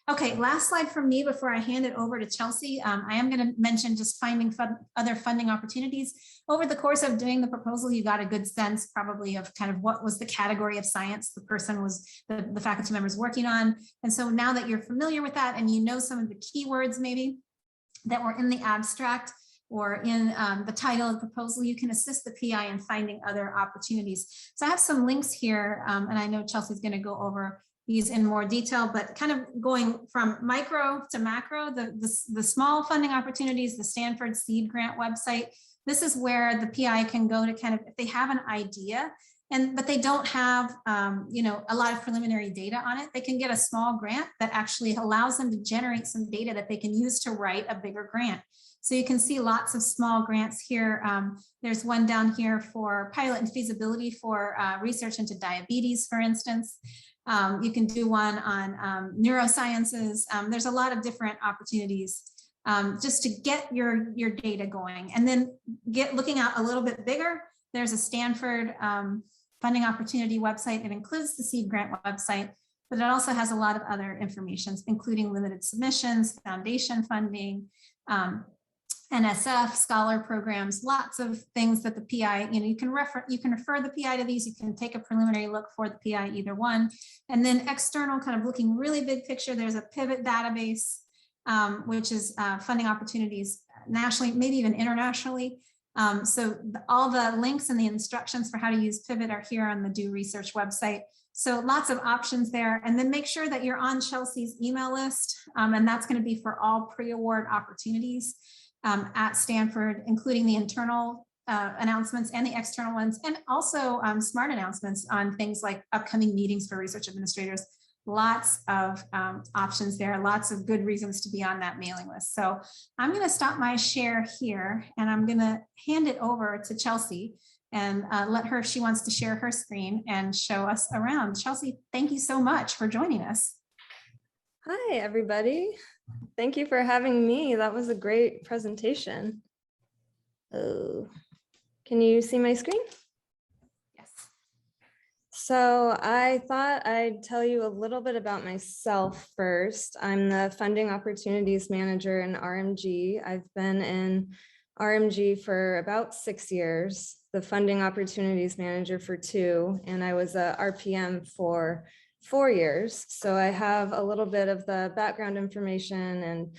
Okay, last slide from me before I hand it over to Chelsea. I am going to mention just finding other funding opportunities. Over the course of doing the proposal, you got a good sense probably of kind of what was the category of science the person was, the faculty members working on. And so now that you're familiar with that and you know some of the keywords maybe that were in the abstract or in the title of the proposal, you can assist the PI in finding other opportunities. So I have some links here, and I know Chelsea's going to go over these in more detail, but kind of going from micro to macro, the small funding opportunities, the Stanford Seed Grant website. This is where the PI can go to kind of, if they have an idea, but they don't have a lot of preliminary data on it, they can get a small grant that actually allows them to generate some data that they can use to write a bigger grant. So you can see lots of small grants here. There's one down here for pilot and feasibility for research into diabetes, for instance. You can do one on neurosciences. There's a lot of different opportunities just to get your data going. And then looking out a little bit bigger, there's a Stanford funding opportunity website. It includes the seed grant website, but it also has a lot of other information, including limited submissions, foundation funding, NSF, scholar programs, lots of things that the PI, you can refer the PI to these, you can take a preliminary look for the PI, either one. And then external, kind of looking really big picture, there's a pivot database, which is funding opportunities nationally, maybe even internationally. So all the links and the instructions for how to use pivot are here on the Do Research website. So lots of options there. And then make sure that you're on Chelsea's email list. And that's going to be for all pre-award opportunities at Stanford, including the internal announcements and the external ones, and also smart announcements on things like upcoming meetings for research administrators. Lots of options there, lots of good reasons to be on that mailing list. So I'm going to stop my share here and I'm going to hand it over to Chelsea and let her, if she wants to share her screen and show us around. Chelsea, thank you so much for joining us. Hi, everybody. Thank you for having me. That was a great presentation. Oh, can you see my screen? Yes. So I thought I'd tell you a little bit about myself first. I'm the Funding Opportunities Manager in RMG. I've been in RMG for about 6 years, the Funding Opportunities Manager for 2, and I was a RPM for 4 years. So I have a little bit of the background information and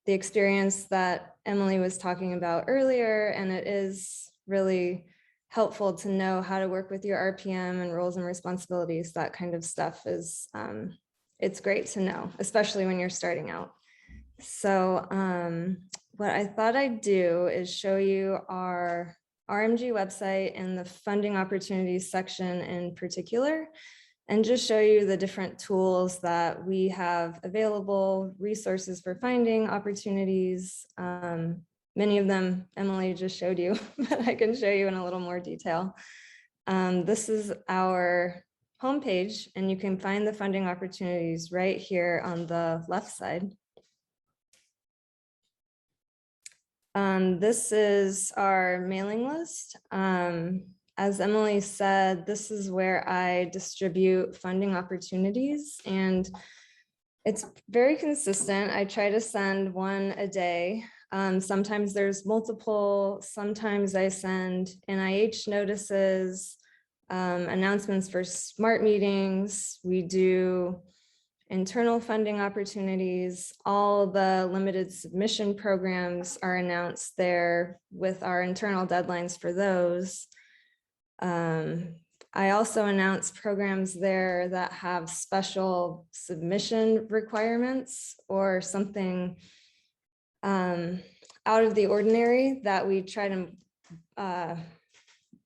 the experience that Emily was talking about earlier. And it is really helpful to know how to work with your RPM and roles and responsibilities. That kind of stuff is, it's great to know, especially when you're starting out. So what I thought I'd do is show you our RMG website and the funding opportunities section in particular, and just show you the different tools that we have available, resources for finding opportunities. Many of them Emily just showed you, but I can show you in a little more detail. This is our homepage, and you can find the funding opportunities right here on the left side. This is our mailing list. As Emily said, this is where I distribute funding opportunities, and it's very consistent. I try to send one a day. Sometimes there's multiple, sometimes I send NIH notices, announcements for SMART meetings. We do internal funding opportunities. All the limited submission programs are announced there with our internal deadlines for those. I also announce programs there that have special submission requirements or something out of the ordinary that we try to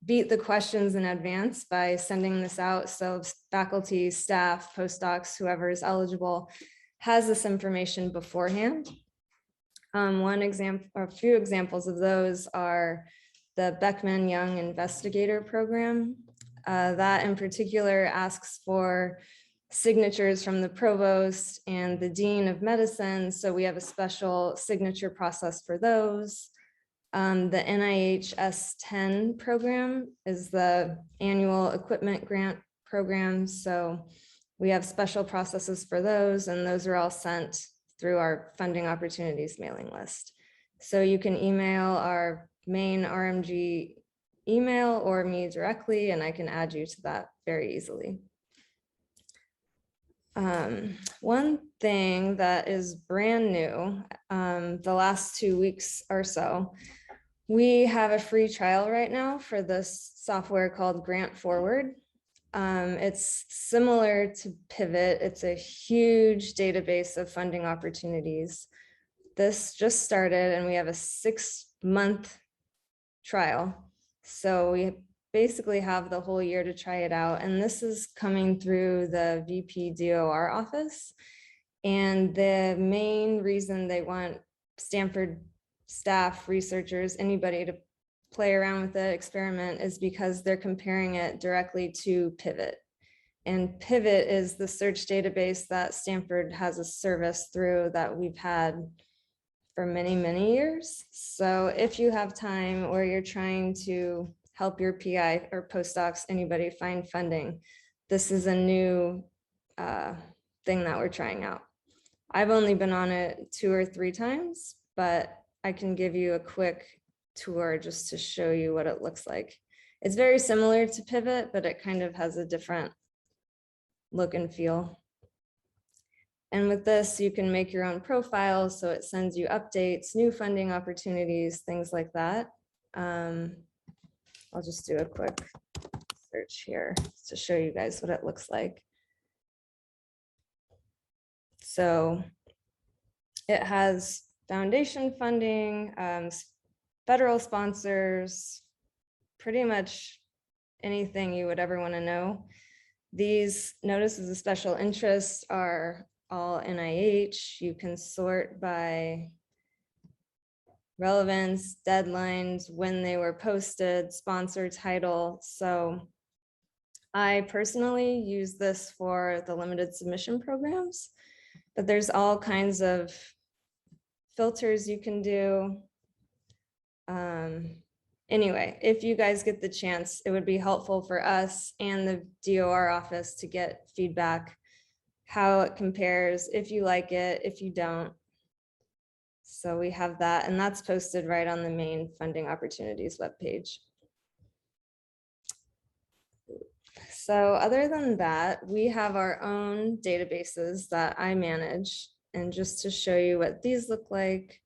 beat the questions in advance by sending this out. So faculty, staff, postdocs, whoever is eligible has this information beforehand. One example, or a few examples of those are the Beckman Young Investigator Program. That in particular asks for signatures from the provost and the dean of medicine. So we have a special signature process for those. The NIH S10 program is the annual equipment grant program. So We have special processes for those, and those are all sent through our funding opportunities mailing list. So you can email our main RMG email or me directly, and I can add you to that very easily. One thing that is brand new, the last 2 weeks or so, we have a free trial right now for this software called Grant Forward. It's similar to Pivot. It's a huge database of funding opportunities. This just started and we have a 6-month trial. So we basically have the whole year to try it out. And this is coming through the VP DOR office. And the main reason they want Stanford staff, researchers, anybody to play around with it, experiment, is because they're comparing it directly to Pivot. And Pivot is the search database that Stanford has a service through that we've had for many, many years. So if you have time or you're trying to help your PI or postdocs, anybody find funding, this is a new thing that we're trying out. I've only been on it 2 or 3 times, but I can give you a quick tour just to show you what it looks like. It's very similar to Pivot, but it kind of has a different look and feel. And with this, you can make your own profile, so it sends you updates, new funding opportunities, things like that. I'll just do a quick search here to show you guys what it looks like. So it has foundation funding, federal sponsors, pretty much anything you would ever want to know. These notices of special interest are all NIH. You can sort by relevance, deadlines, when they were posted, sponsor title. So I personally use this for the limited submission programs, but there's all kinds of filters you can do. Anyway, if you guys get the chance, it would be helpful for us and the DOR office to get feedback, how it compares, if you like it, if you don't. So we have that, and that's posted right on the main funding opportunities webpage. So other than that, we have our own databases that I manage. And just to show you what these look like,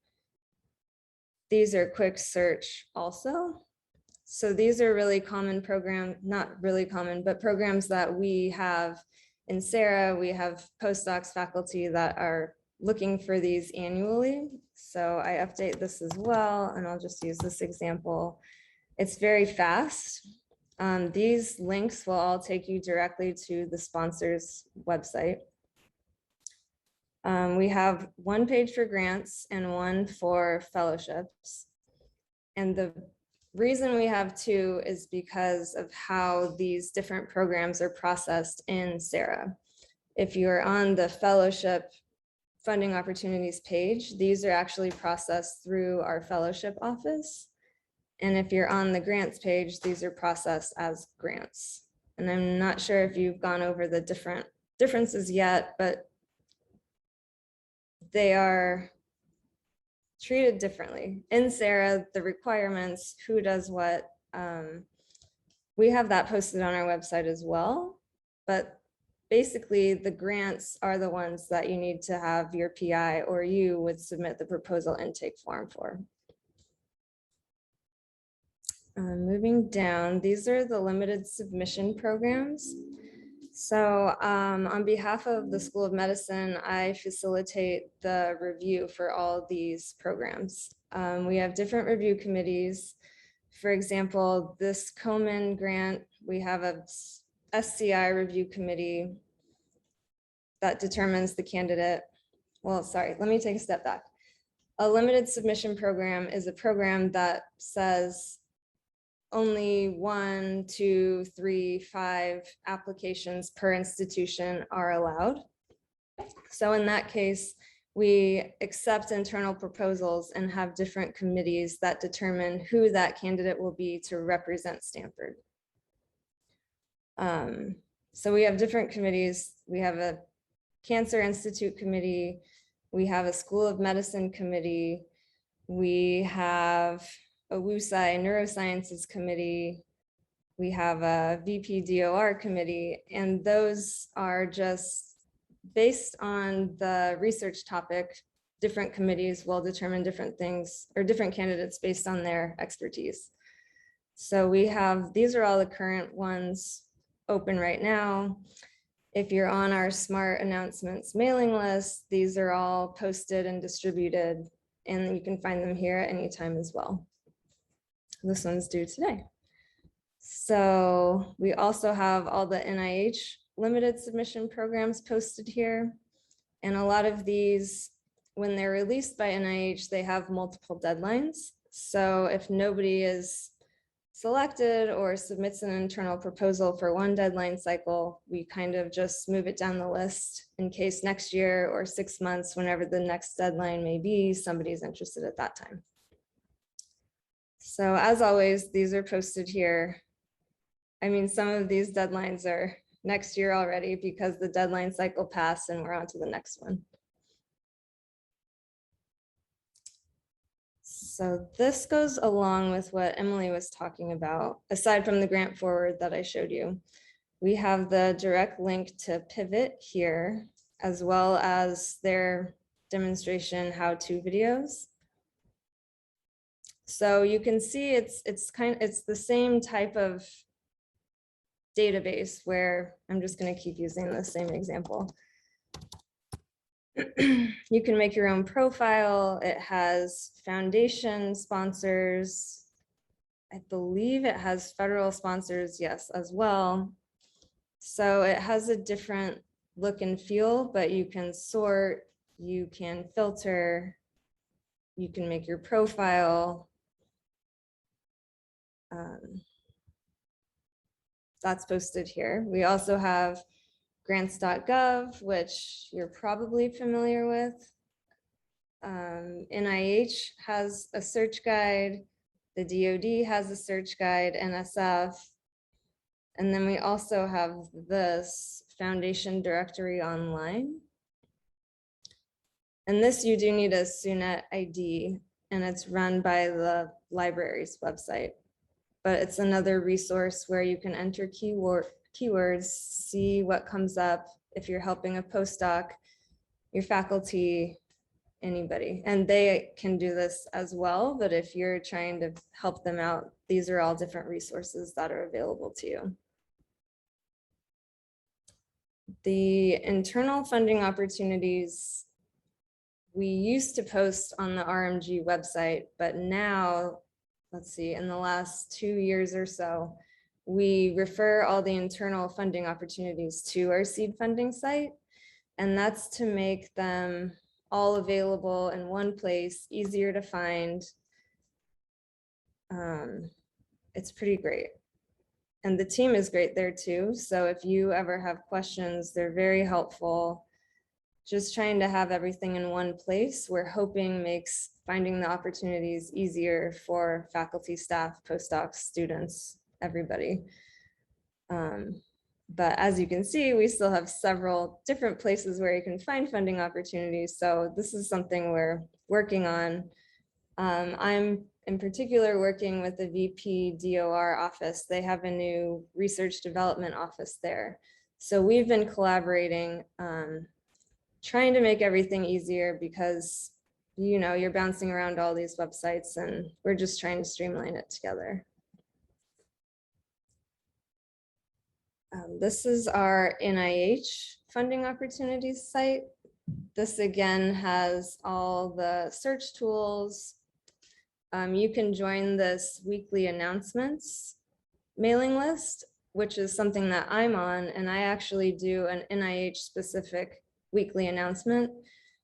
these are quick search also. So these are really common program, not really common, but programs that we have in Sarah. We have postdocs, faculty that are looking for these annually. So I update this as well, and I'll just use this example. It's very fast. These links will all take you directly to the sponsor's website. We have one page for grants and one for fellowships. And the reason we have 2 is because of how these different programs are processed in Sarah. If you're on the fellowship funding opportunities page, these are actually processed through our fellowship office. And if you're on the grants page, these are processed as grants. And I'm not sure if you've gone over the differences yet, but they are treated differently. In Sarah, the requirements, who does what, we have that posted on our website as well. But basically, the grants are the ones that you need to have your PI or you would submit the proposal intake form for. Moving down, these are the limited submission programs. So on behalf of the School of Medicine, I facilitate the review for all these programs. We have different review committees. For example, this Komen grant, we have a SCI review committee that determines the candidate. Well, sorry, let me take a step back. A limited submission program is a program that says only 1, 2, 3, 5 applications per institution are allowed. So in that case, we accept internal proposals and have different committees that determine who that candidate will be to represent Stanford. So we have different committees. We have a Cancer Institute committee. We have a School of Medicine committee. We have a WUSI Neurosciences committee. We have a VPDOR committee, and those are just based on the research topic. Different committees will determine different things or different candidates based on their expertise. So we have, these are all the current ones open right now. If you're on our Smart Announcements mailing list, these are all posted and distributed, and you can find them here at any time as well. This one's due today. So we also have all the NIH limited submission programs posted here. And a lot of these, when they're released by NIH, they have multiple deadlines. So if nobody is selected or submits an internal proposal for one deadline cycle, we kind of just move it down the list in case next year or 6 months, whenever the next deadline may be, somebody's interested at that time. So as always, these are posted here. I mean, some of these deadlines are next year already because the deadline cycle passed and we're on to the next one. So this goes along with what Emily was talking about. Aside from the grant forward that I showed you, we have the direct link to Pivot here, as well as their demonstration how-to videos. So you can see it's the same type of database where I'm just going to keep using the same example. You can make your own profile. It has foundation sponsors. I believe it has federal sponsors, yes, as well. So it has a different look and feel, but you can sort, you can filter, you can make your profile. That's posted here. We also have grants.gov, which you're probably familiar with. NIH has a search guide. The DoD has a search guide, NSF. And then we also have this Foundation Directory Online. And this you do need a SUNET ID, and it's run by the library's website. But it's another resource where you can enter keywords, see what comes up if you're helping a postdoc, your faculty, anybody. And they can do this as well, but if you're trying to help them out, these are all different resources that are available to you. The internal funding opportunities, we used to post on the RMG website, but now, let's see, in the last 2 years or so, we refer all the internal funding opportunities to our seed funding site. And that's to make them all available in one place, easier to find. It's pretty great. And the team is great there too. So if you ever have questions, they're very helpful. Just trying to have everything in one place, we're hoping makes finding the opportunities easier for faculty, staff, postdocs, students, everybody. But as you can see, we still have several different places where you can find funding opportunities. So this is something we're working on. I'm in particular working with the VP DOR office. They have a new research development office there. So we've been collaborating, trying to make everything easier because, you know, you're bouncing around all these websites and we're just trying to streamline it together. This is our NIH funding opportunities site. This again has all the search tools. You can join this weekly announcements mailing list, which is something that I'm on, and I actually do an NIH specific weekly announcement,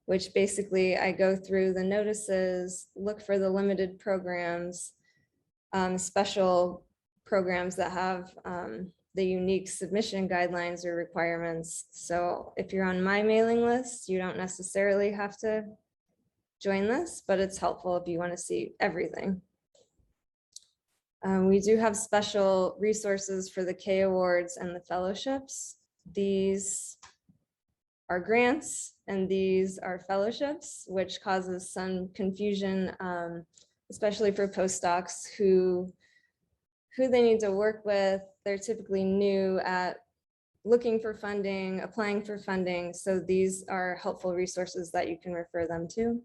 which basically I go through the notices, look for the limited programs, special programs that have the unique submission guidelines or requirements. So if you're on my mailing list, you don't necessarily have to join this, but it's helpful if you want to see everything. We do have special resources for the K Awards and the fellowships. These are grants and these are fellowships, which causes some confusion, especially for postdocs who they need to work with. They're typically new at looking for funding, applying for funding. So these are helpful resources that you can refer them to.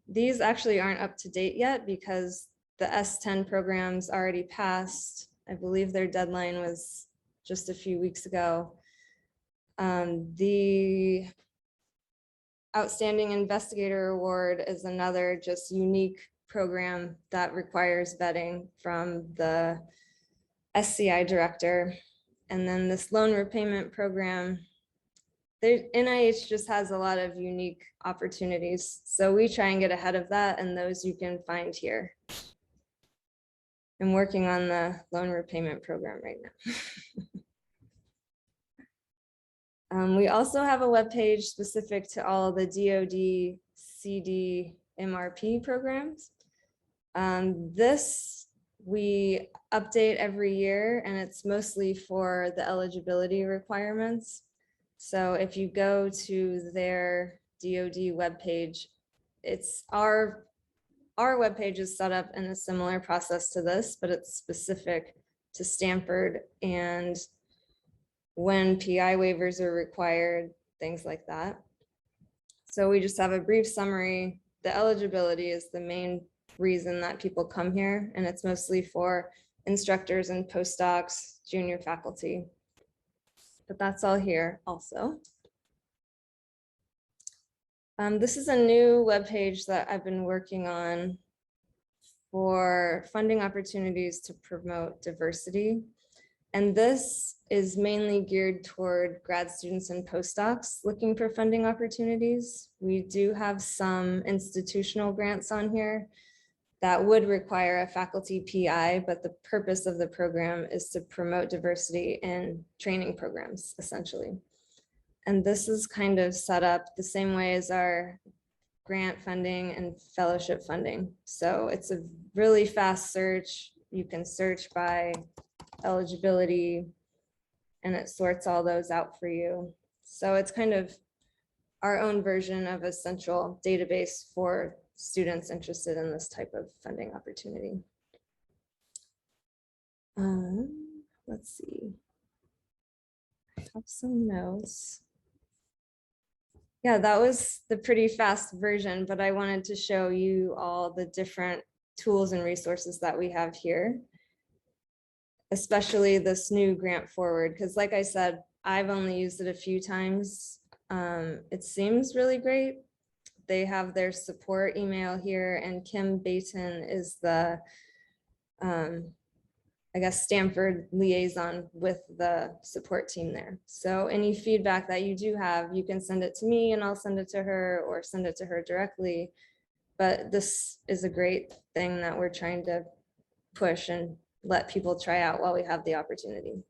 These actually aren't up to date yet because the S10 program's already passed. I believe their deadline was just a few weeks ago. The Outstanding Investigator Award is another just unique program that requires vetting from the SCI director. And then this loan repayment program, NIH just has a lot of unique opportunities. So we try and get ahead of that, and those you can find here. I'm working on the loan repayment program right now. We also have a webpage specific to all the DoD, CD, MRP programs. This we update every year, and it's mostly for the eligibility requirements. So if you go to their DoD webpage, it's our webpage is set up in a similar process to this, but it's specific to Stanford and when PI waivers are required, things like that. So we just have a brief summary. The eligibility is the main reason that people come here, and it's mostly for instructors and postdocs, junior faculty. But that's all here also. This is a new webpage that I've been working on for funding opportunities to promote diversity. And this is mainly geared toward grad students and postdocs looking for funding opportunities. We do have some institutional grants on here that would require a faculty PI, but the purpose of the program is to promote diversity in training programs, essentially. And this is kind of set up the same way as our grant funding and fellowship funding. So it's a really fast search. You can search by eligibility, and it sorts all those out for you. So it's kind of our own version of a central database for students interested in this type of funding opportunity. Let's see. I have some notes. Yeah, that was the pretty fast version, but I wanted to show you all the different tools and resources that we have here, especially this new Grant Forward, because like I said, I've only used it a few times. It seems really great. They have their support email here, and Kim Bayton is the, I guess, Stanford liaison with the support team there. So any feedback that you do have, you can send it to me and I'll send it to her, or send it to her directly. But this is a great thing that we're trying to push and let people try out while we have the opportunity.